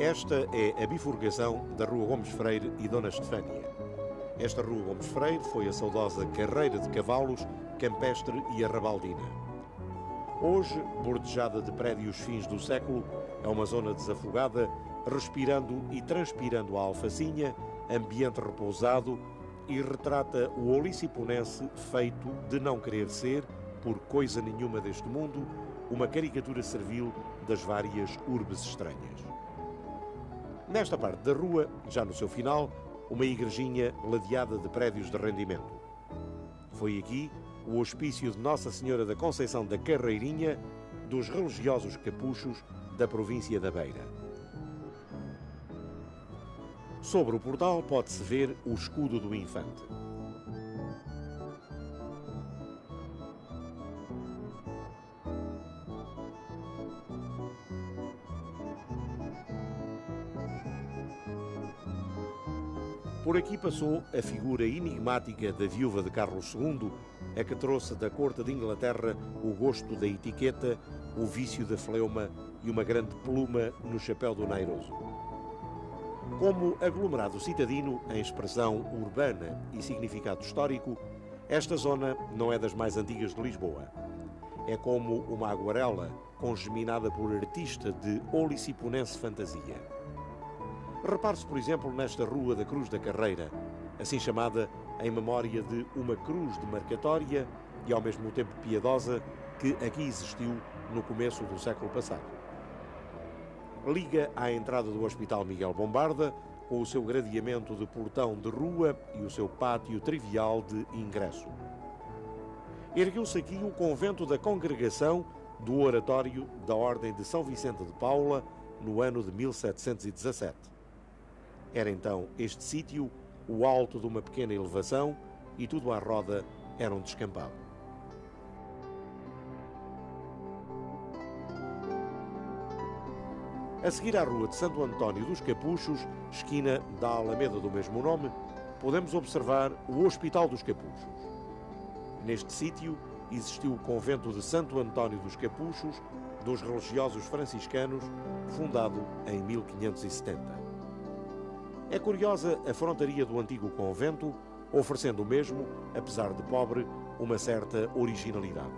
Esta é a bifurcação da Rua Gomes Freire e Dona Estefânia. Esta Rua Gomes Freire foi a saudosa carreira de cavalos, campestre e arrabaldina. Hoje, bordejada de prédios fins do século, é uma zona desafogada, respirando e transpirando a alfacinha, ambiente repousado, e retrata o oliciponense feito de não querer ser, por coisa nenhuma deste mundo, uma caricatura servil das várias urbes estranhas. Nesta parte da rua, já no seu final, uma igrejinha ladeada de prédios de rendimento. Foi aqui o hospício de Nossa Senhora da Conceição da Carreirinha, dos religiosos capuchos da província da Beira. Sobre o portal pode-se ver o escudo do infante. Por aqui passou a figura enigmática da viúva de Carlos II, a que trouxe da corte de Inglaterra o gosto da etiqueta, o vício da fleuma e uma grande pluma no chapéu do nairoso. Como aglomerado citadino, em expressão urbana e significado histórico, esta zona não é das mais antigas de Lisboa. É como uma aguarela congeminada por artista de oliciponense fantasia. Repare-se, por exemplo, nesta Rua da Cruz da Carreira, assim chamada em memória de uma cruz demarcatória e ao mesmo tempo piedosa que aqui existiu no começo do século passado. Liga à entrada do Hospital Miguel Bombarda, com o seu gradeamento de portão de rua e o seu pátio trivial de ingresso. Ergueu-se aqui o convento da Congregação do Oratório da Ordem de São Vicente de Paula, no ano de 1717. Era então este sítio o alto de uma pequena elevação e tudo à roda era um descampado. A seguir à Rua de Santo António dos Capuchos, esquina da Alameda do mesmo nome, podemos observar o Hospital dos Capuchos. Neste sítio existiu o convento de Santo António dos Capuchos, dos religiosos franciscanos, fundado em 1570. É curiosa a frontaria do antigo convento, oferecendo mesmo, apesar de pobre, uma certa originalidade.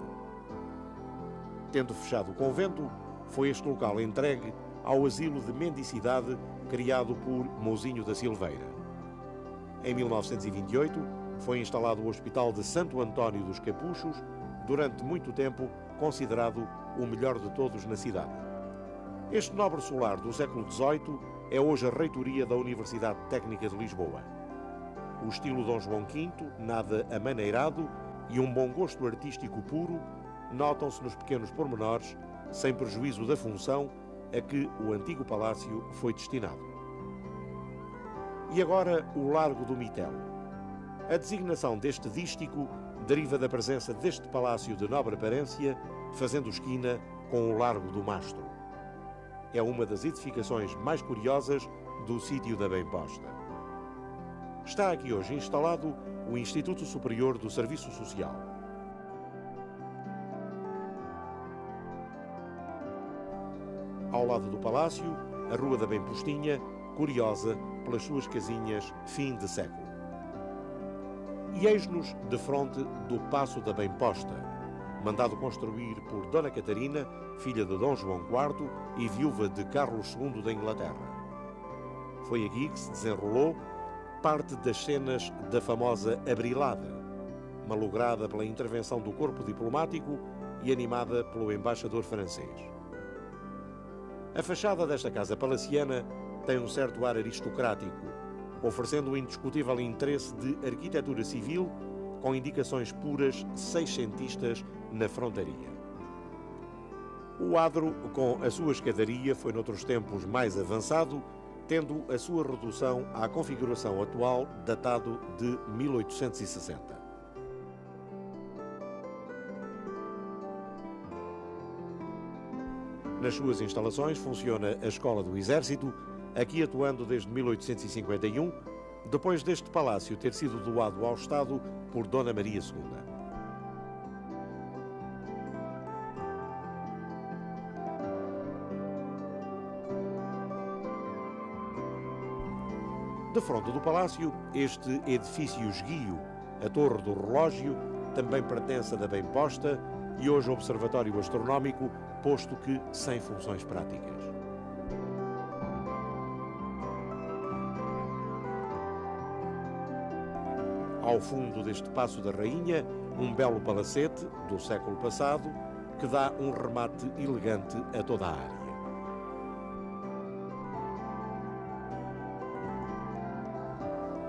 Tendo fechado o convento, foi este local entregue ao asilo de mendicidade criado por Mouzinho da Silveira. Em 1928, foi instalado o Hospital de Santo António dos Capuchos, durante muito tempo considerado o melhor de todos na cidade. Este nobre solar do século XVIII é hoje a reitoria da Universidade Técnica de Lisboa. O estilo Dom João V, nada amaneirado, e um bom gosto artístico puro notam-se nos pequenos pormenores, sem prejuízo da função a que o antigo palácio foi destinado. E agora o Largo do Mitel. A designação deste dístico deriva da presença deste palácio de nobre aparência, fazendo esquina com o Largo do Mastro. É uma das edificações mais curiosas do sítio da Bem-Posta. Está aqui hoje instalado o Instituto Superior do Serviço Social. Ao lado do palácio, a Rua da Bem-Postinha, curiosa pelas suas casinhas fim de século. E eis-nos defronte do Paço da Bem-Posta, mandado construir por Dona Catarina, filha de Dom João IV e viúva de Carlos II da Inglaterra. Foi aqui que se desenrolou parte das cenas da famosa Abrilada, malograda pela intervenção do corpo diplomático e animada pelo embaixador francês. A fachada desta casa palaciana tem um certo ar aristocrático, oferecendo um indiscutível interesse de arquitetura civil com indicações puras seiscentistas na frontaria. O adro, com a sua escadaria, foi noutros tempos mais avançado, tendo a sua redução à configuração atual, datado de 1860. Nas suas instalações funciona a Escola do Exército, aqui atuando desde 1851, depois deste palácio ter sido doado ao Estado por Dona Maria II. De fronte do palácio, este edifício esguio, a Torre do Relógio, também pertence a da bem posta e hoje observatório astronómico, posto que sem funções práticas. Ao fundo deste Paço da Rainha, um belo palacete do século passado que dá um remate elegante a toda a área.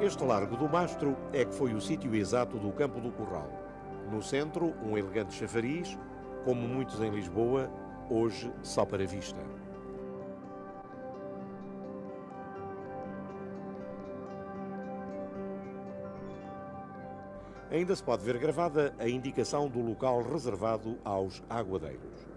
Este Largo do Mastro é que foi o sítio exato do Campo do Curral. No centro, um elegante chafariz, como muitos em Lisboa, hoje só para vista. Ainda se pode ver gravada a indicação do local reservado aos aguadeiros.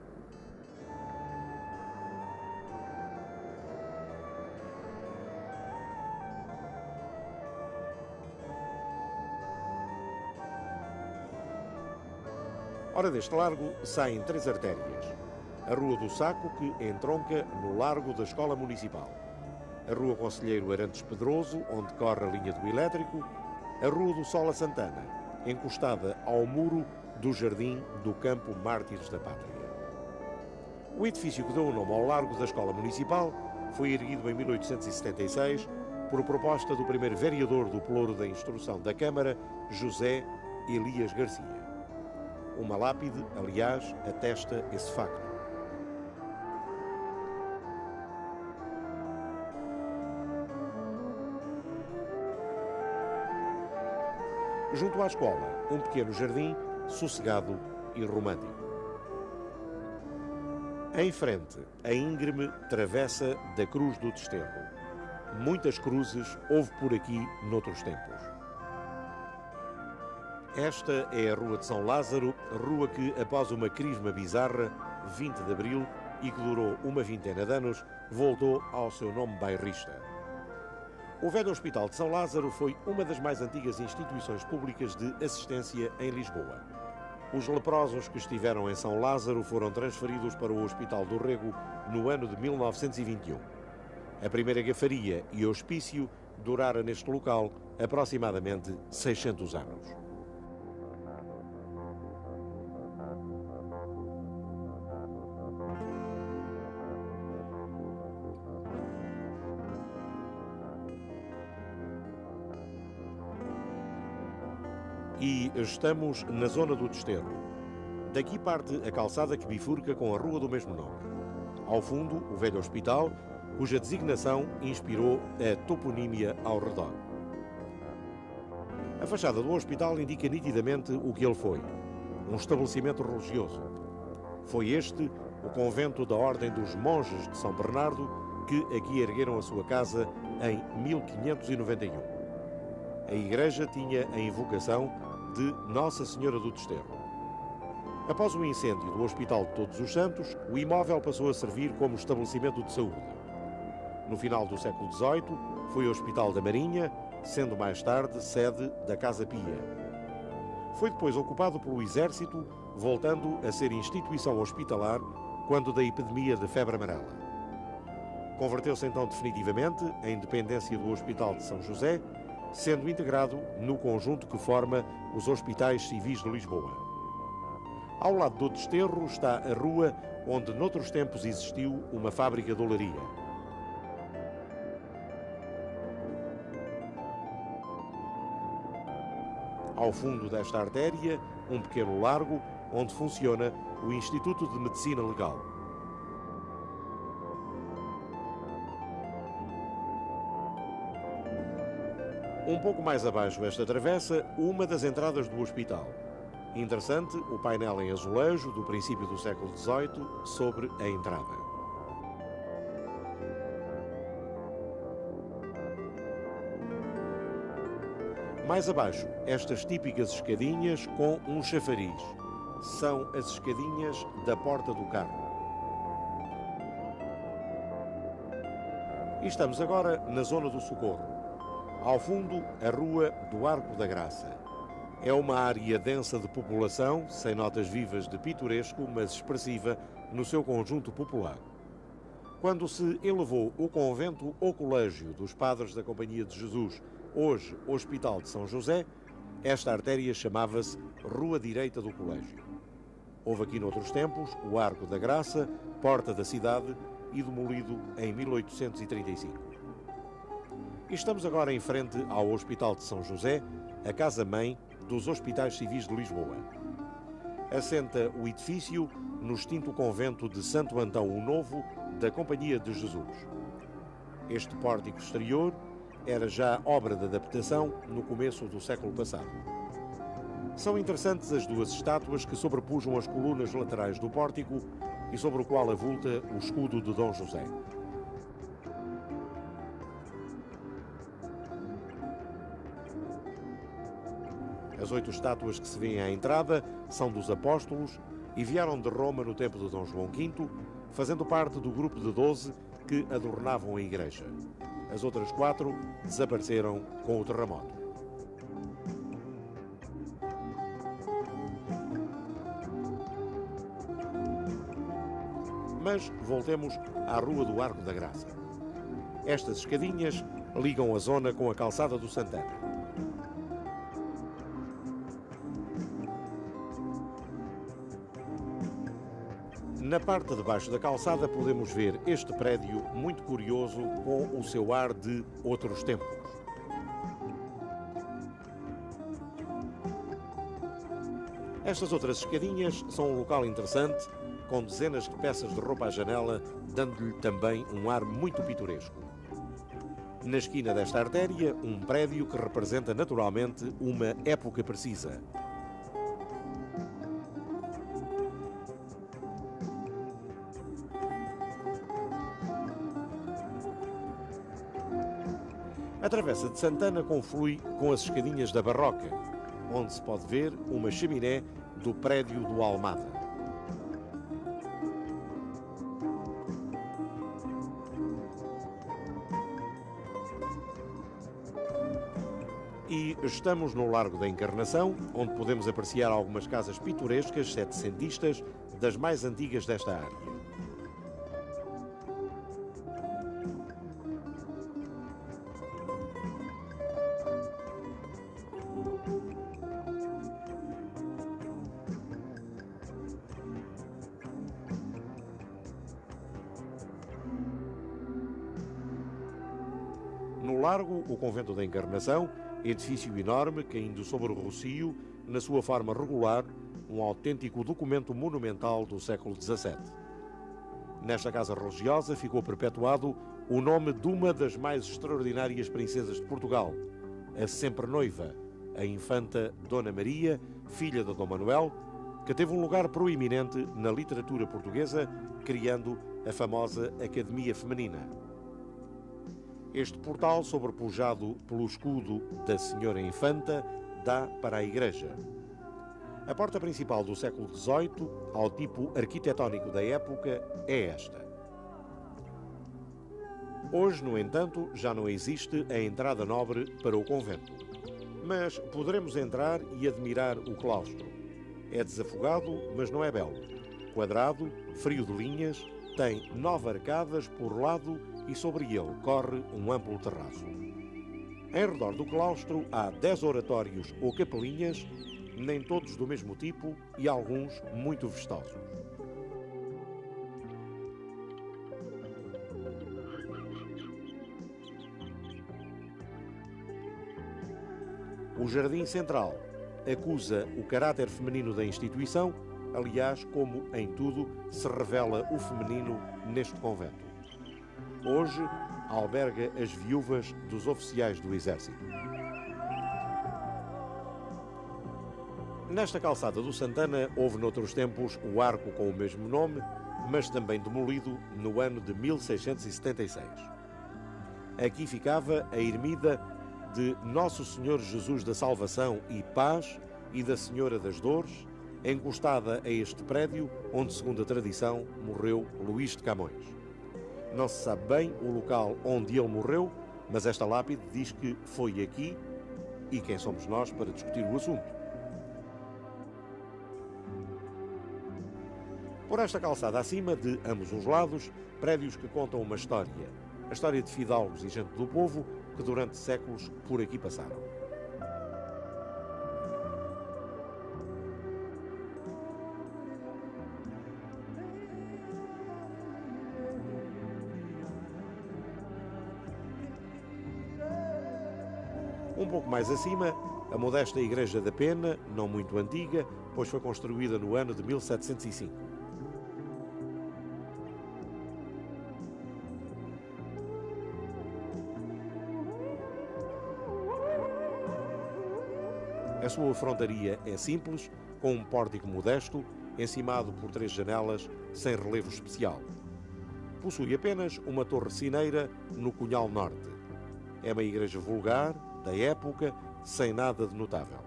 Ora, deste largo saem 3 artérias. A Rua do Saco, que entronca no Largo da Escola Municipal. A Rua Conselheiro Arantes Pedroso, onde corre a linha do elétrico. A Rua do Sol a Santana, encostada ao muro do Jardim do Campo Mártires da Pátria. O edifício que deu o nome ao Largo da Escola Municipal foi erguido em 1876 por proposta do primeiro vereador do Pelouro da Instrução da Câmara, José Elias Garcia. Uma lápide, aliás, atesta esse facto. Junto à escola, um pequeno jardim, sossegado e romântico. Em frente, a íngreme travessa da Cruz do Desterro. Muitas cruzes houve por aqui noutros tempos. Esta é a Rua de São Lázaro, rua que, após uma crisma bizarra, 20 de abril, e que durou uma vintena de anos, voltou ao seu nome bairrista. O velho Hospital de São Lázaro foi uma das mais antigas instituições públicas de assistência em Lisboa. Os leprosos que estiveram em São Lázaro foram transferidos para o Hospital do Rego no ano de 1921. A primeira gafaria e hospício duraram neste local aproximadamente 600 anos. E estamos na zona do Desterro. Daqui parte a calçada que bifurca com a rua do mesmo nome. Ao fundo, o velho hospital, cuja designação inspirou a toponímia ao redor. A fachada do hospital indica nitidamente o que ele foi: um estabelecimento religioso. Foi este o convento da Ordem dos Monges de São Bernardo, que aqui ergueram a sua casa em 1591. A igreja tinha a invocação de Nossa Senhora do Desterro. Após o incêndio do Hospital de Todos os Santos, o imóvel passou a servir como estabelecimento de saúde. No final do século XVIII, foi Hospital da Marinha, sendo mais tarde sede da Casa Pia. Foi depois ocupado pelo Exército, voltando a ser instituição hospitalar quando da epidemia de febre amarela. Converteu-se então definitivamente em dependência do Hospital de São José, sendo integrado no conjunto que forma os Hospitais Civis de Lisboa. Ao lado do Desterro está a rua onde noutros tempos existiu uma fábrica de olaria. Ao fundo desta artéria, um pequeno largo onde funciona o Instituto de Medicina Legal. Um pouco mais abaixo esta travessa, uma das entradas do hospital. Interessante o painel em azulejo do princípio do século XVIII sobre a entrada. Mais abaixo, estas típicas escadinhas com um chafariz. São as escadinhas da Porta do Carmo. E estamos agora na zona do Socorro. Ao fundo, a Rua do Arco da Graça. É uma área densa de população, sem notas vivas de pitoresco, mas expressiva no seu conjunto popular. Quando se elevou o convento ou colégio dos Padres da Companhia de Jesus, hoje Hospital de São José, esta artéria chamava-se Rua Direita do Colégio. Houve aqui noutros tempos o Arco da Graça, Porta da Cidade e demolido em 1835. E estamos agora em frente ao Hospital de São José, a casa-mãe dos Hospitais Civis de Lisboa. Assenta o edifício no extinto convento de Santo Antão o Novo da Companhia de Jesus. Este pórtico exterior era já obra de adaptação no começo do século passado. São interessantes as duas estátuas que sobrepujam as colunas laterais do pórtico e sobre o qual avulta o escudo de Dom José. As 8 estátuas que se vêem à entrada são dos apóstolos e vieram de Roma no tempo de Dom João V, fazendo parte do grupo de 12 que adornavam a igreja. As outras 4 desapareceram com o terremoto. Mas voltemos à Rua do Arco da Graça. Estas escadinhas ligam a zona com a calçada do Santana. Na parte de baixo da calçada podemos ver este prédio muito curioso com o seu ar de outros tempos. Estas outras escadinhas são um local interessante, com dezenas de peças de roupa à janela, dando-lhe também um ar muito pitoresco. Na esquina desta artéria, um prédio que representa naturalmente uma época precisa. A Travessa de Santana conflui com as escadinhas da Barroca, onde se pode ver uma chaminé do prédio do Almada. E estamos no Largo da Encarnação, onde podemos apreciar algumas casas pitorescas setecentistas das mais antigas desta área. No largo, o Convento da Encarnação, edifício enorme caindo sobre o Rocio, na sua forma regular, um autêntico documento monumental do século XVII. Nesta casa religiosa ficou perpetuado o nome de uma das mais extraordinárias princesas de Portugal, a sempre noiva, a infanta Dona Maria, filha de Dom Manuel, que teve um lugar proeminente na literatura portuguesa, criando a famosa Academia Feminina. Este portal, sobrepujado pelo escudo da Senhora Infanta, dá para a igreja. A porta principal do século XVIII, ao tipo arquitetónico da época, é esta. Hoje, no entanto, já não existe a entrada nobre para o convento. Mas poderemos entrar e admirar o claustro. É desafogado, mas não é belo. Quadrado, frio de linhas, tem 9 arcadas por lado e sobre ele corre um amplo terraço. Em redor do claustro há 10 oratórios ou capelinhas, nem todos do mesmo tipo e alguns muito vistosos. O jardim central acusa o caráter feminino da instituição, aliás, como em tudo se revela o feminino neste convento. Hoje, alberga as viúvas dos oficiais do Exército. Nesta calçada do Santana houve noutros tempos o arco com o mesmo nome, mas também demolido no ano de 1676. Aqui ficava a ermida de Nosso Senhor Jesus da Salvação e Paz e da Senhora das Dores, encostada a este prédio onde, segundo a tradição, morreu Luís de Camões. Não se sabe bem o local onde ele morreu, mas esta lápide diz que foi aqui, e quem somos nós para discutir o assunto? Por esta calçada acima, de ambos os lados, prédios que contam uma história. A história de fidalgos e gente do povo que durante séculos por aqui passaram. Um pouco mais acima, a modesta Igreja da Pena, não muito antiga, pois foi construída no ano de 1705. A sua frontaria é simples, com um pórtico modesto, encimado por 3 janelas, sem relevo especial. Possui apenas uma torre cineira no Cunhal Norte. É uma igreja vulgar, da época, sem nada de notável.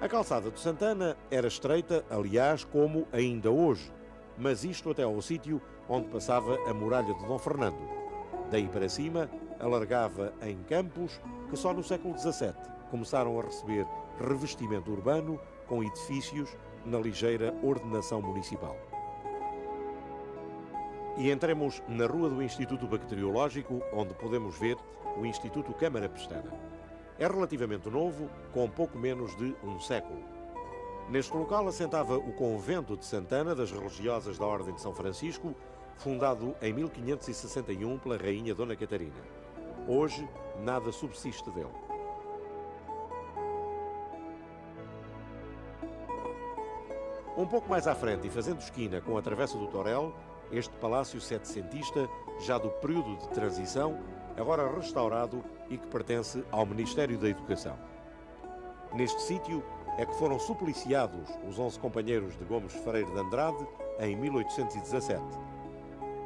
A calçada de Santana era estreita, aliás, como ainda hoje, mas isto até ao sítio onde passava a muralha de Dom Fernando. Daí para cima, alargava em campos que só no século XVII começaram a receber revestimento urbano com edifícios na ligeira ordenação municipal. E entremos na Rua do Instituto Bacteriológico, onde podemos ver o Instituto Câmara Pestana. É relativamente novo, com pouco menos de um século. Neste local assentava o Convento de Santana das Religiosas da Ordem de São Francisco, fundado em 1561 pela Rainha Dona Catarina. Hoje, nada subsiste dele. Um pouco mais à frente e fazendo esquina com a Travessa do Torel, este palácio setecentista, já do período de transição, agora restaurado e que pertence ao Ministério da Educação. Neste sítio é que foram supliciados os 11 companheiros de Gomes Freire de Andrade em 1817.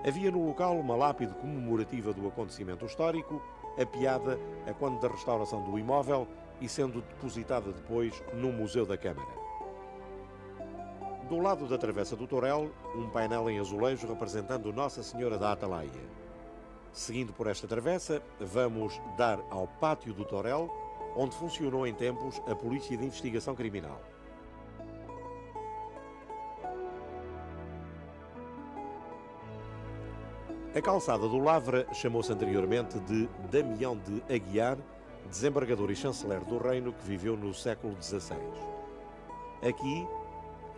Havia no local uma lápide comemorativa do acontecimento histórico, apiada a quando da restauração do imóvel e sendo depositada depois no Museu da Câmara. Do lado da Travessa do Torel, um painel em azulejo representando Nossa Senhora da Atalaia. Seguindo por esta travessa, vamos dar ao Pátio do Torel, onde funcionou em tempos a Polícia de Investigação Criminal. A calçada do Lavra chamou-se anteriormente de Damião de Aguiar, desembargador e chanceler do reino que viveu no século XVI. Aqui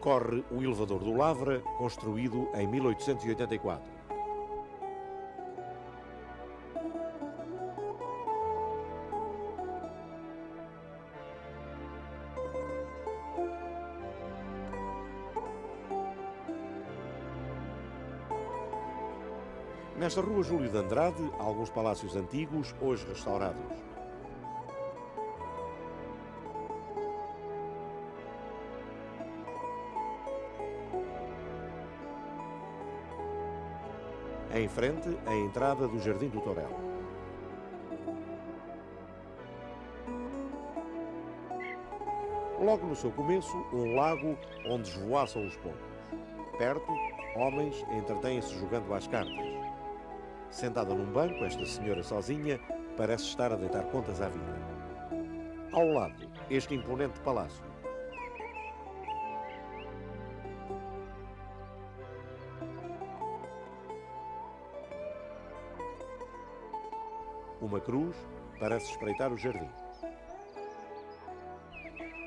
corre o elevador do Lavra, construído em 1884. Nesta rua Júlio de Andrade, há alguns palácios antigos, hoje restaurados. Em frente, a entrada do Jardim do Torel. Logo no seu começo, um lago onde esvoaçam os pombos. Perto, homens entretêm-se jogando às cartas. Sentada num banco, esta senhora sozinha parece estar a deitar contas à vida. Ao lado, este imponente palácio. Uma cruz parece espreitar o jardim.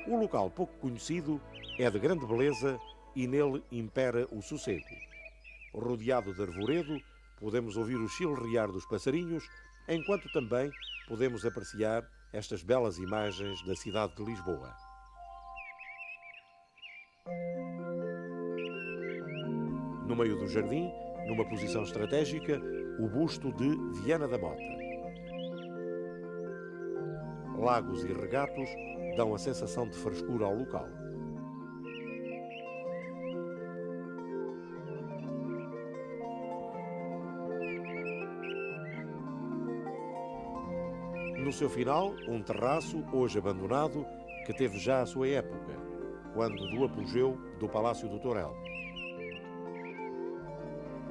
O local pouco conhecido é de grande beleza e nele impera o sossego. Rodeado de arvoredo, podemos ouvir o chilrear dos passarinhos, enquanto também podemos apreciar estas belas imagens da cidade de Lisboa. No meio do jardim, numa posição estratégica, o busto de Viana da Mota. Lagos e regatos dão a sensação de frescura ao local. No seu final, um terraço, hoje abandonado, que teve já a sua época, quando do apogeu do Palácio do Torel.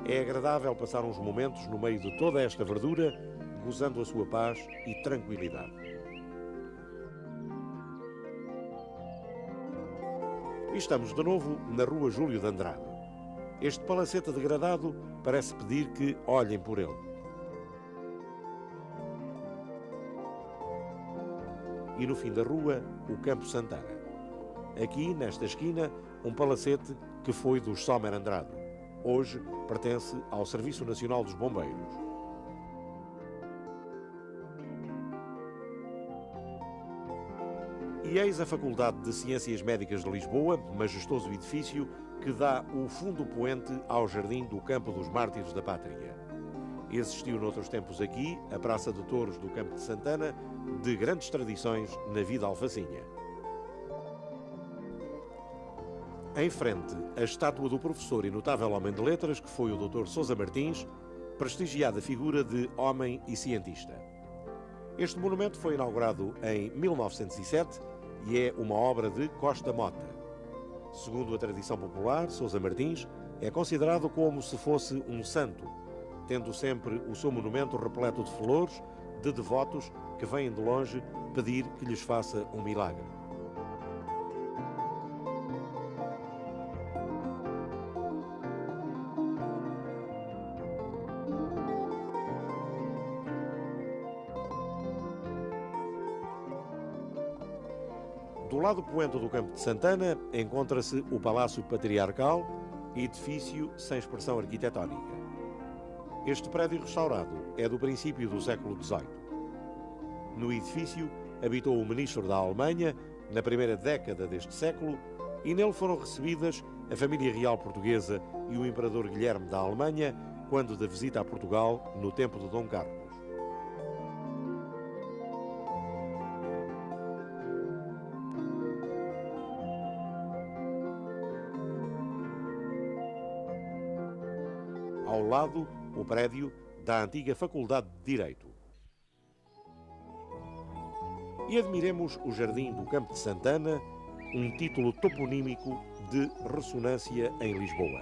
É agradável passar uns momentos no meio de toda esta verdura, gozando a sua paz e tranquilidade. E estamos de novo na Rua Júlio de Andrade. Este palacete degradado parece pedir que olhem por ele. E no fim da rua, o Campo Santana. Aqui, nesta esquina, um palacete que foi dos Sommer Andrade. Hoje pertence ao Serviço Nacional dos Bombeiros. E eis a Faculdade de Ciências Médicas de Lisboa, majestoso edifício que dá o fundo poente ao Jardim do Campo dos Mártires da Pátria. Existiu noutros tempos aqui a Praça de Touros do Campo de Santana, de grandes tradições na vida alfacinha. Em frente, a estátua do professor e notável homem de letras, que foi o Dr. Sousa Martins, prestigiada figura de homem e cientista. Este monumento foi inaugurado em 1907 e é uma obra de Costa Mota. Segundo a tradição popular, Sousa Martins é considerado como se fosse um santo, tendo sempre o seu monumento repleto de flores, de devotos que vêm de longe pedir que lhes faça um milagre. Do lado poente do Campo de Santana encontra-se o Palácio Patriarcal, edifício sem expressão arquitetónica. Este prédio restaurado é do princípio do século XVIII. No edifício habitou o ministro da Alemanha na primeira década deste século e nele foram recebidas a família real portuguesa e o imperador Guilherme da Alemanha quando da visita a Portugal no tempo de Dom Carlos. Ao lado, o prédio da antiga Faculdade de Direito. E admiremos o Jardim do Campo de Santana, um título toponímico de ressonância em Lisboa.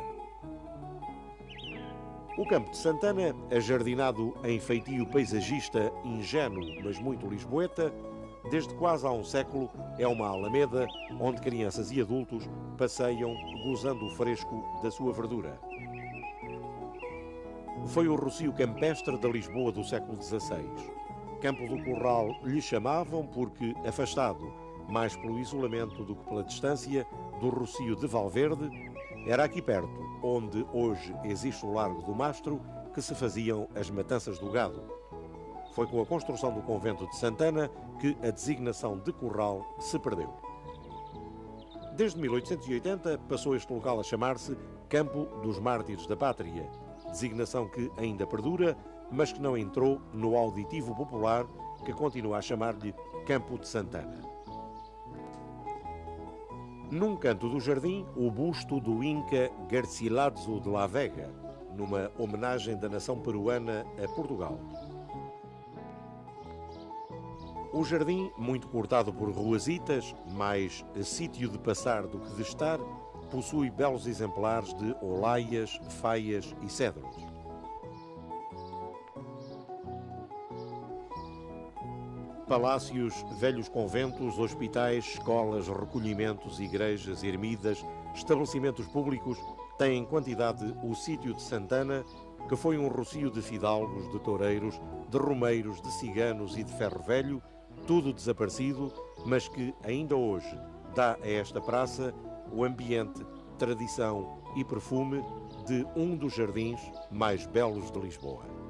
O Campo de Santana, ajardinado em feitio paisagista ingênuo, mas muito lisboeta, desde quase há um século é uma alameda onde crianças e adultos passeiam gozando o fresco da sua verdura. Foi o rocio campestre da Lisboa do século XVI. Campo do Curral lhe chamavam porque, afastado mais pelo isolamento do que pela distância do rocio de Valverde, era aqui perto, onde hoje existe o Largo do Mastro, que se faziam as matanças do gado. Foi com a construção do convento de Santana que a designação de Curral se perdeu. Desde 1880 passou este local a chamar-se Campo dos Mártires da Pátria, designação que ainda perdura, mas que não entrou no auditivo popular, que continua a chamar-lhe Campo de Santana. Num canto do jardim, o busto do Inca Garcilaso de la Vega, numa homenagem da nação peruana a Portugal. O jardim, muito cortado por ruazitas, mais sítio de passar do que de estar, possui belos exemplares de olaias, faias e cedros. Palácios, velhos conventos, hospitais, escolas, recolhimentos, igrejas, ermidas, estabelecimentos públicos têm em quantidade o sítio de Santana, que foi um rocio de fidalgos, de toureiros, de romeiros, de ciganos e de ferro velho, tudo desaparecido, mas que ainda hoje dá a esta praça o ambiente, tradição e perfume de um dos jardins mais belos de Lisboa.